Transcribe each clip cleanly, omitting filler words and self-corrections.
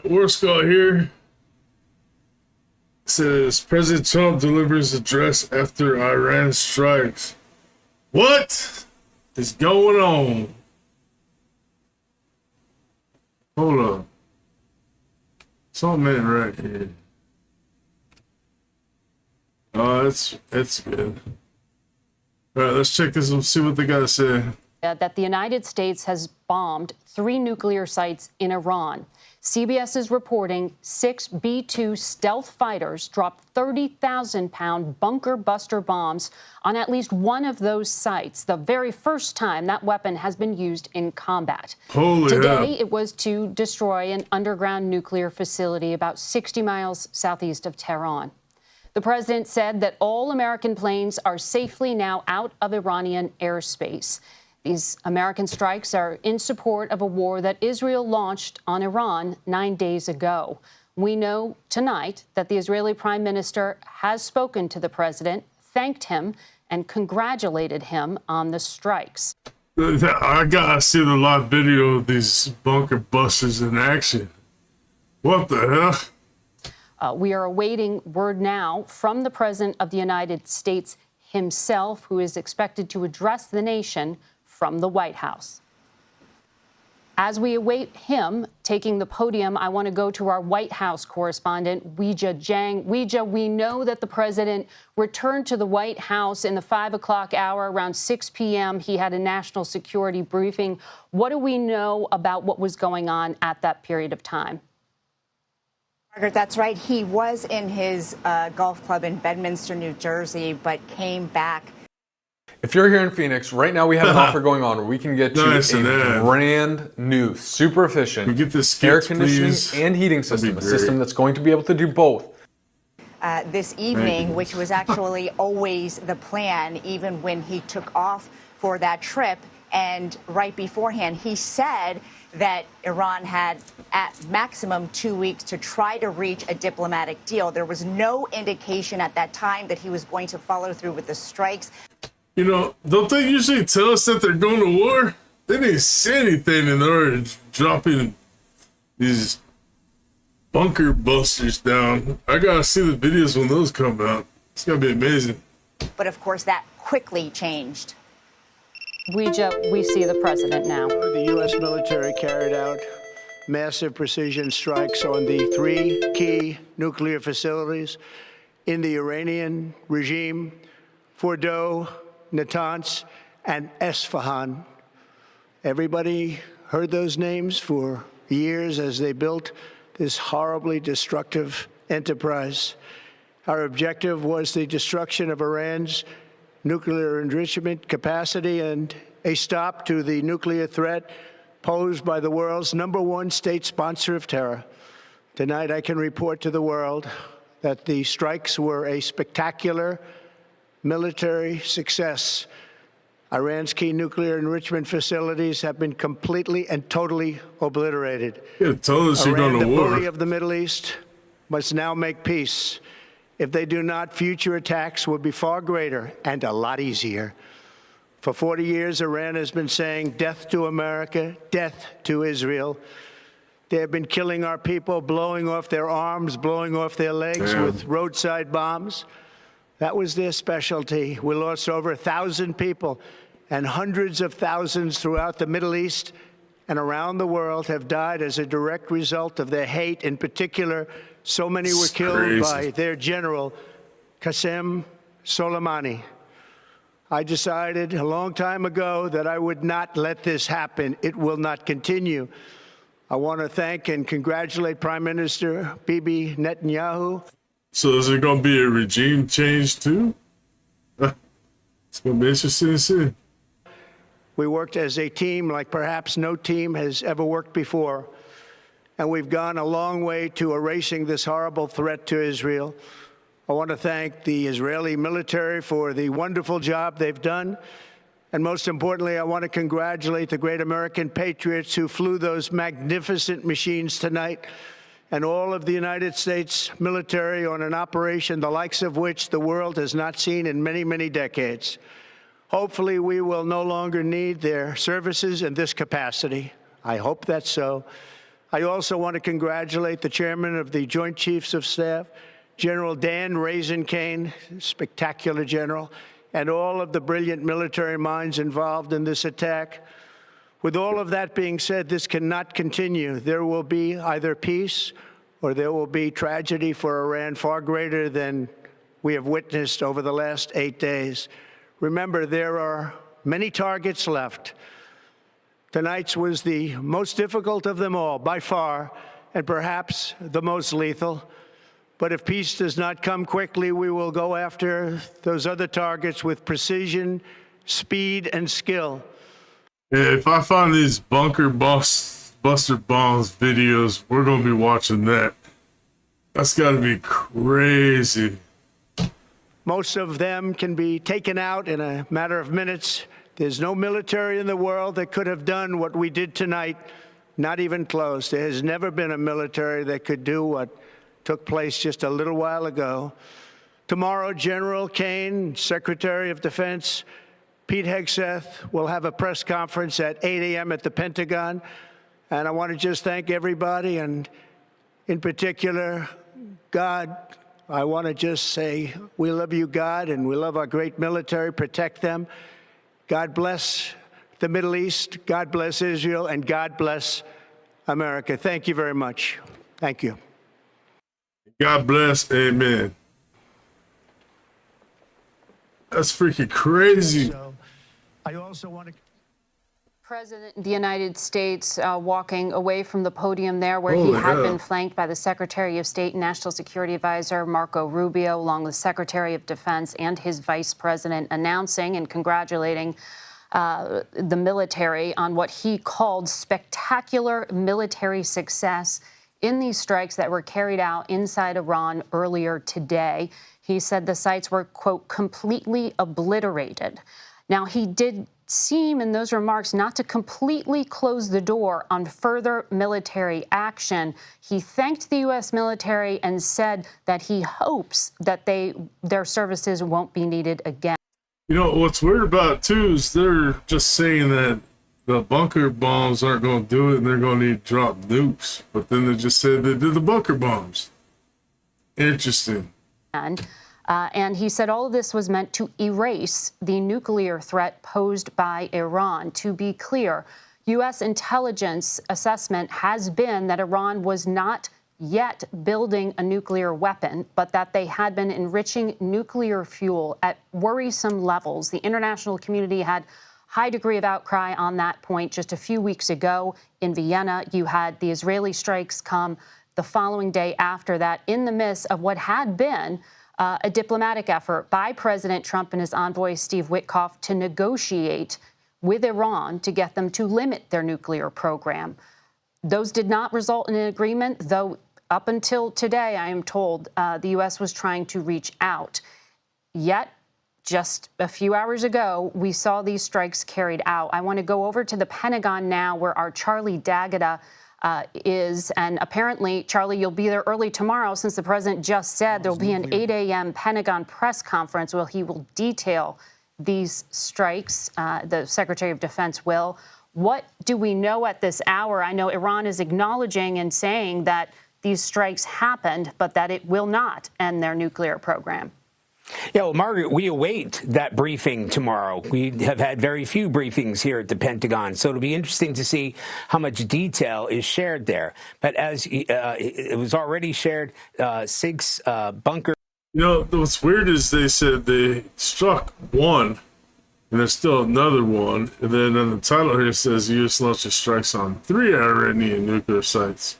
War Skull here. Says President Trump delivers address after Iran strikes. What is going on? Hold up. Something ain't right here. Oh, it's good. All right, let's check this and see what they got to say. That the United States has bombed 3 nuclear sites in Iran. CBS is reporting 6 B-2 stealth fighters dropped 30,000-pound bunker buster bombs on at least one of those sites, the very first time that weapon has been used in combat. Today, it was to destroy an underground nuclear facility about 60 miles southeast of Tehran. The president said that all American planes are safely now out of Iranian airspace. These American strikes are in support of a war that Israel launched on Iran 9 days ago. We know tonight that the Israeli prime minister has spoken to the president, thanked him, and congratulated him on the strikes. I gotta see the live video of these bunker busters in action. What the hell? We are awaiting word now from the President of the United States himself, who is expected to address the nation from the White House. As we await him taking the podium, I want to go to our White House correspondent, Weijia Jiang. Weijia, we know that the president returned to the White House in the 5 o'clock hour, around 6 p.m. He had a national security briefing. What do we know about what was going on at that period of time? Margaret, that's right. He was in his golf club in Bedminster, New Jersey, but came back. If you're here in Phoenix, right now we have an offer going on where we can get you a brand new, super efficient air conditioning and heating system, a system that's going to be able to do both. This evening, which was actually always the plan, even when he took off for that trip. And right beforehand, he said that Iran had at maximum 2 weeks to try to reach a diplomatic deal. There was no indication at that time that he was going to follow through with the strikes. You know, don't they usually tell us that they're going to war? They didn't say anything and they're dropping these bunker busters down. I gotta see the videos when those come out. It's gonna be amazing. But of course, that quickly changed. We see the president now. The U.S. military carried out massive precision strikes on the 3 key nuclear facilities in the Iranian regime: Fordow, Natanz, and Esfahan. Everybody heard those names for years as they built this horribly destructive enterprise. Our objective was the destruction of Iran's nuclear enrichment capacity and a stop to the nuclear threat posed by the world's #1 state sponsor of terror. Tonight, I can report to the world that the strikes were a spectacular military success. Iran's key nuclear enrichment facilities have been completely and totally obliterated. Yeah, tell us you're going to war. The bully of the Middle East must now make peace. If they do not, future attacks will be far greater and a lot easier. For 40 years, Iran has been saying death to America, death to Israel. They have been killing our people, blowing off their arms, blowing off their legs with roadside bombs. That was their specialty. We lost over 1,000 people, and hundreds of thousands throughout the Middle East and around the world have died as a direct result of their hate. In particular, so many were killed by their general, Qasem Soleimani. I decided a long time ago that I would not let this happen. It will not continue. I want to thank and congratulate Prime Minister Bibi Netanyahu. So is there going to be a regime change too? It's going to be interesting to see. We worked as a team like perhaps no team has ever worked before. And we've gone a long way to erasing this horrible threat to Israel. I want to thank the Israeli military for the wonderful job they've done. And most importantly, I want to congratulate the great American patriots who flew those magnificent machines tonight, and all of the United States military on an operation the likes of which the world has not seen in many, many decades. Hopefully, we will no longer need their services in this capacity. I hope that's so. I also want to congratulate the chairman of the Joint Chiefs of Staff, General Dan Raisin Kane, spectacular general, and all of the brilliant military minds involved in this attack. With all of that being said, this cannot continue. There will be either peace or there will be tragedy for Iran far greater than we have witnessed over the last 8 days. Remember, there are many targets left. Tonight's was the most difficult of them all, by far, and perhaps the most lethal. But if peace does not come quickly, we will go after those other targets with precision, speed, and skill. Yeah, if I find these buster bombs videos, we're going to be watching that. That's got to be crazy. Most of them can be taken out in a matter of minutes. There's no military in the world that could have done what we did tonight, not even close. There has never been a military that could do what took place just a little while ago. Tomorrow, General Kane, Secretary of Defense, Pete Hegseth will have a press conference at 8 a.m. at the Pentagon. And I want to just thank everybody, and in particular, God. I want to just say we love you, God, and we love our great military. Protect them. God bless the Middle East. God bless Israel. And God bless America. Thank you very much. Thank you. God bless. Amen. That's freaking crazy. So, I also want to... President of the United States walking away from the podium there where he had been flanked by the Secretary of State and National Security Advisor Marco Rubio, along with Secretary of Defense and his Vice President, announcing and congratulating the military on what he called spectacular military success in these strikes that were carried out inside Iran earlier today. He said the sites were, quote, completely obliterated. Now, he did seem in those remarks not to completely close the door on further military action. He thanked the U.S. military and said that he hopes that their services won't be needed again. You know, what's weird about it, too, is they're just saying that the bunker bombs aren't going to do it and they're going to need to drop nukes. But then they just said they did the bunker bombs. Interesting. And he said all of this was meant to erase the nuclear threat posed by Iran. To be clear, U.S. intelligence assessment has been that Iran was not yet building a nuclear weapon, but that they had been enriching nuclear fuel at worrisome levels. The international community had high degree of outcry on that point. Just a few weeks ago in Vienna, you had the Israeli strikes come the following day after that, in the midst of what had been a diplomatic effort by President Trump and his envoy, Steve Witkoff, to negotiate with Iran to get them to limit their nuclear program. Those did not result in an agreement, though up until today, I am told, the U.S. was trying to reach out. Yet, just a few hours ago, we saw these strikes carried out. I want to go over to the Pentagon now, where our Charlie D'Agata is. And apparently, Charlie, you'll be there early tomorrow, since the president just said there will be an 8 a.m. Pentagon press conference where he will detail these strikes. The Secretary of Defense will. What do we know at this hour? I know Iran is acknowledging and saying that these strikes happened, but that it will not end their nuclear program. Yeah, well, Margaret, we await that briefing tomorrow. We have had very few briefings here at the Pentagon, so it'll be interesting to see how much detail is shared there. But as it was already shared, 6 bunkers. You know, what's weird is they said they struck one, and there's still another one. And then in the title here it says U.S. launches strikes on 3 Iranian nuclear sites.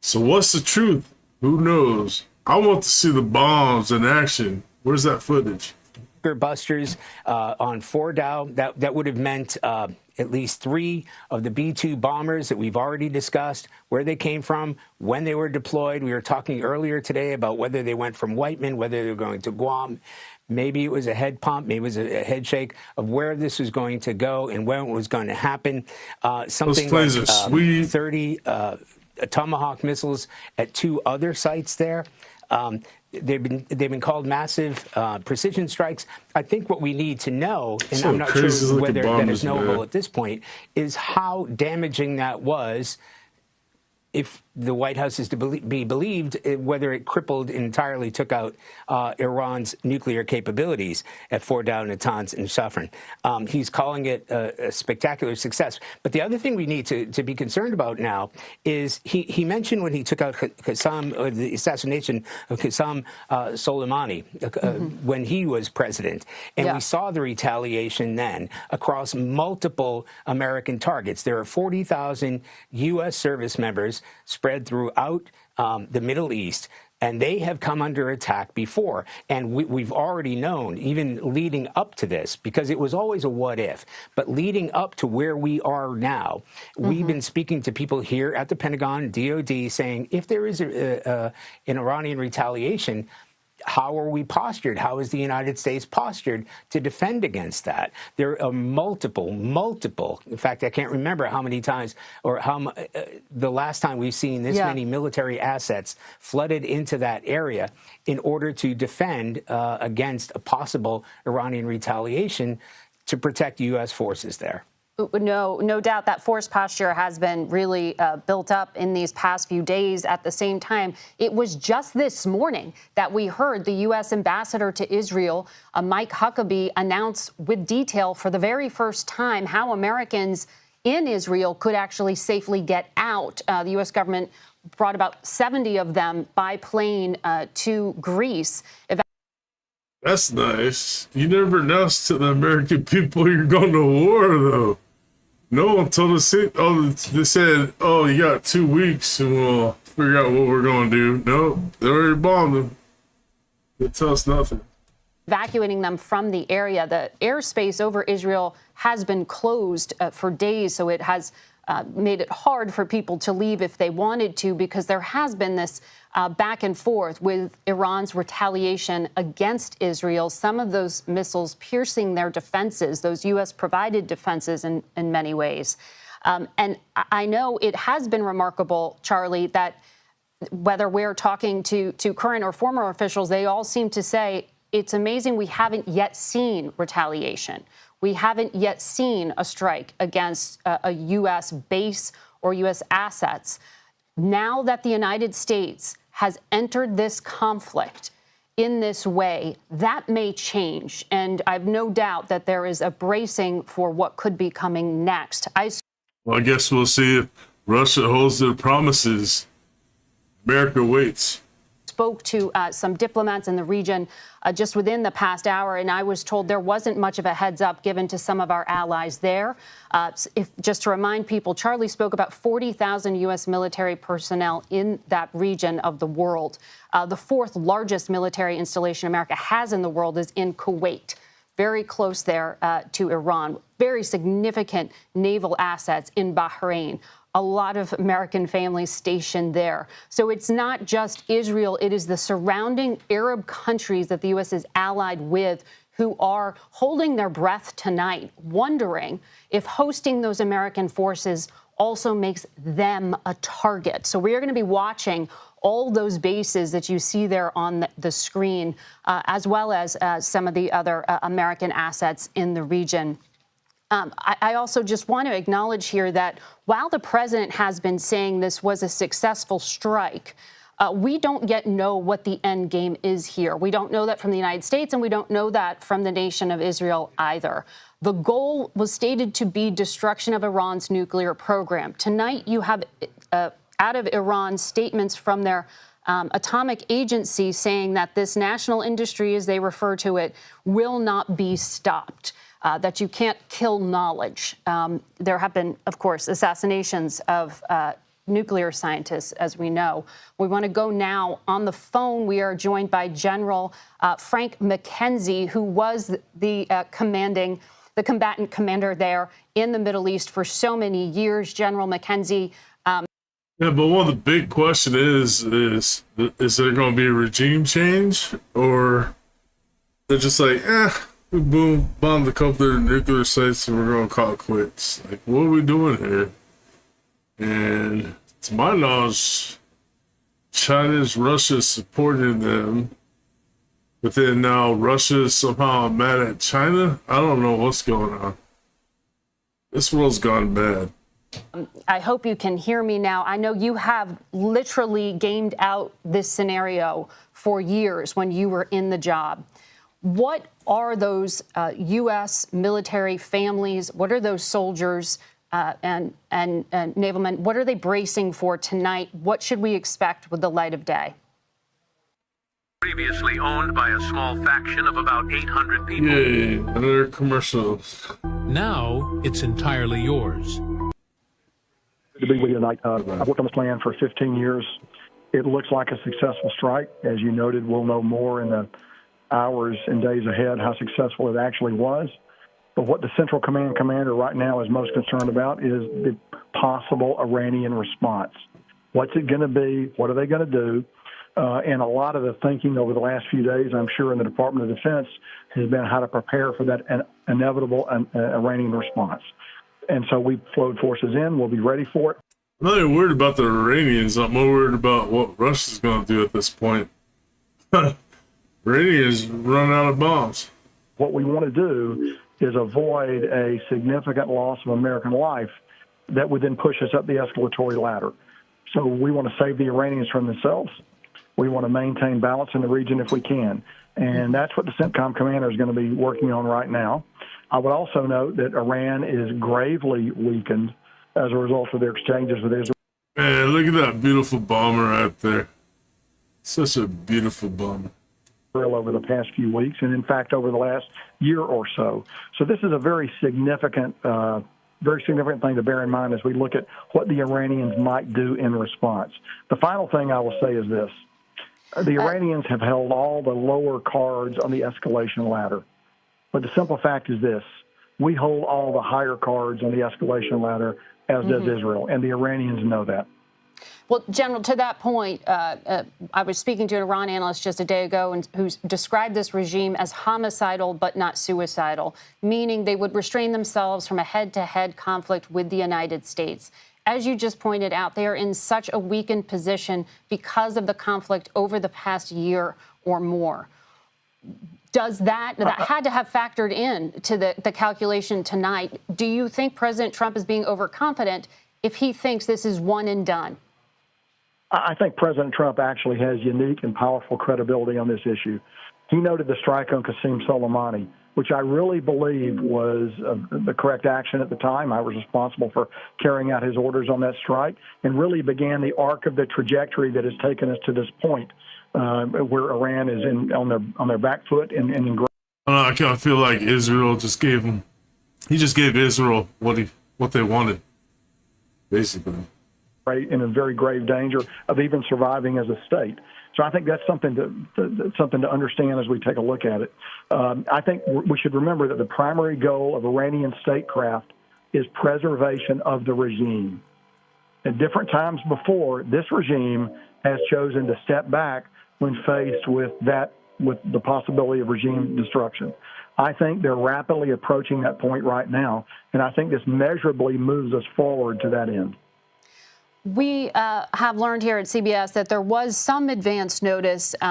So what's the truth? Who knows? I want to see the bombs in action. Where's that footage? Busters on Fordow. That would have meant at least 3 of the B-2 bombers that we've already discussed, where they came from, when they were deployed. We were talking earlier today about whether they went from Whiteman, whether they were going to Guam. Maybe it was a head pump, maybe it was a head shake of where this was going to go and when it was going to happen. Something Those planes like are sweet. 30 Tomahawk missiles at 2 other sites there. They've been called massive precision strikes. I think what we need to know, and I'm not sure whether that is knowable at this point, is how damaging that was if the White House is to be believed, whether it crippled and entirely took out Iran's nuclear capabilities at Fordow, Natanz, and Safran. He's calling it a spectacular success. But the other thing we need to be concerned about now is he mentioned when he took out Qassem, or the assassination of Qassem Soleimani when he was president. And we saw the retaliation then across multiple American targets. There are 40,000 U.S. service members spread throughout the Middle East, and they have come under attack before. And we've already known, even leading up to this, because it was always a what if, but leading up to where we are now, we've been speaking to people here at the Pentagon, DOD, saying if there is an Iranian retaliation, how are we postured? How is the United States postured to defend against that? There are multiple. In fact, I can't remember how many times or how the last time we've seen this many military assets flooded into that area in order to defend against a possible Iranian retaliation to protect U.S. forces there. No doubt that force posture has been really built up in these past few days. At the same time, it was just this morning that we heard the U.S. ambassador to Israel, Mike Huckabee, announce with detail for the very first time how Americans in Israel could actually safely get out. The U.S. government brought about 70 of them by plane to Greece. That's nice. You never announced to the American people you're going to war, though. No one told us it. Oh, they said, oh, you got 2 weeks and we'll figure out what we're going to do. No, they already bombed them. They tell us nothing. Evacuating them from the area. The airspace over Israel has been closed for days, so it has made it hard for people to leave if they wanted to, because there has been this back and forth with Iran's retaliation against Israel, some of those missiles piercing their defenses, those U.S.-provided defenses in many ways. And I know it has been remarkable, Charlie, that whether we're talking to current or former officials, they all seem to say it's amazing we haven't yet seen retaliation. We haven't yet seen a strike against a U.S. base or U.S. assets. Now that the United States has entered this conflict in this way, that may change. And I've no doubt that there is a bracing for what could be coming next. Well, I guess we'll see if Russia holds their promises. America waits. Spoke to some diplomats in the region just within the past hour, and I was told there wasn't much of a heads up given to some of our allies there. Just to remind people, Charlie spoke about 40,000 U.S. military personnel in that region of the world. The fourth largest military installation America has in the world is in Kuwait, very close there to Iran. Very significant naval assets in Bahrain. A lot of American families stationed there. So it's not just Israel, it is the surrounding Arab countries that the U.S. is allied with who are holding their breath tonight, wondering if hosting those American forces also makes them a target. So we are going to be watching all those bases that you see there on the screen, as well as some of the other American assets in the region. I also just want to acknowledge here that while the president has been saying this was a successful strike, we don't yet know what the end game is here. We don't know that from the United States, and we don't know that from the nation of Israel either. The goal was stated to be destruction of Iran's nuclear program. Tonight, you have out of Iran statements from their atomic agency saying that this national industry, as they refer to it, will not be stopped. That you can't kill knowledge. There have been, of course, assassinations of nuclear scientists, as we know. We want to go now on the phone. We are joined by General Frank McKenzie, who was the combatant commander there in the Middle East for so many years. General McKenzie. Yeah, but one of the big question is there going to be a regime change, or they're just like, boom, bombed a couple of their nuclear sites and we're going to call it quits. Like, what are we doing here? And to my knowledge, China's, Russia's supporting them. But then now Russia is somehow mad at China. I don't know what's going on. This world's gone bad. I hope you can hear me now. I know you have literally gamed out this scenario for years when you were in the job. What are those U.S. military families? What are those soldiers and naval men? What are they bracing for tonight? What should we expect with the light of day? Previously owned by a small faction of about 800 people. Yay, another commercial. Now it's entirely yours. To be with you tonight. I've worked on this plan for 15 years. It looks like a successful strike. As you noted, we'll know more in the hours and days ahead how successful it actually was. But what the Central Command commander right now is most concerned about is the possible Iranian response. What's it going to be? What are they going to do? And a lot of the thinking over the last few days, I'm sure, in the Department of Defense has been how to prepare for that inevitable Iranian response. And so we flowed forces in. We'll be ready for it. I'm not even worried about the Iranians. I'm more worried about what Russia's going to do at this point. Iranians run out of bombs. What we want to do is avoid a significant loss of American life that would then push us up the escalatory ladder. So we want to save the Iranians from themselves. We want to maintain balance in the region if we can. And that's what the CENTCOM commander is going to be working on right now. I would also note that Iran is gravely weakened as a result of their exchanges with Israel. Man, look at that beautiful bomber right there. Such a beautiful bomber. Over the past few weeks, and in fact over the last year or so. So this is a very significant thing to bear in mind as we look at what the Iranians might do in response. The final thing I will say is this. The Iranians have held all the lower cards on the escalation ladder. But the simple fact is this. We hold all the higher cards on the escalation ladder, as does Israel, and the Iranians know that. Well, General, to that point, I was speaking to an Iran analyst just a day ago who described this regime as homicidal but not suicidal, meaning they would restrain themselves from a head-to-head conflict with the United States. As you just pointed out, they are in such a weakened position because of the conflict over the past year or more. Does that had to have factored in to the calculation tonight? Do you think President Trump is being overconfident if he thinks this is one and done? I think President Trump actually has unique and powerful credibility on this issue. He noted the strike on Qasem Soleimani, which I really believe was the correct action at the time. I was responsible for carrying out his orders on that strike and really began the arc of the trajectory that has taken us to this point where Iran is on their back foot and in growth. I kind of feel like Israel just gave him. He just gave Israel what they wanted, basically. In a very grave danger of even surviving as a state. So I think that's something to understand as we take a look at it. I think we should remember that the primary goal of Iranian statecraft is preservation of the regime. At different times before, this regime has chosen to step back when faced with the possibility of regime destruction. I think they're rapidly approaching that point right now, and I think this measurably moves us forward to that end. We have learned here at CBS that there was some advance notice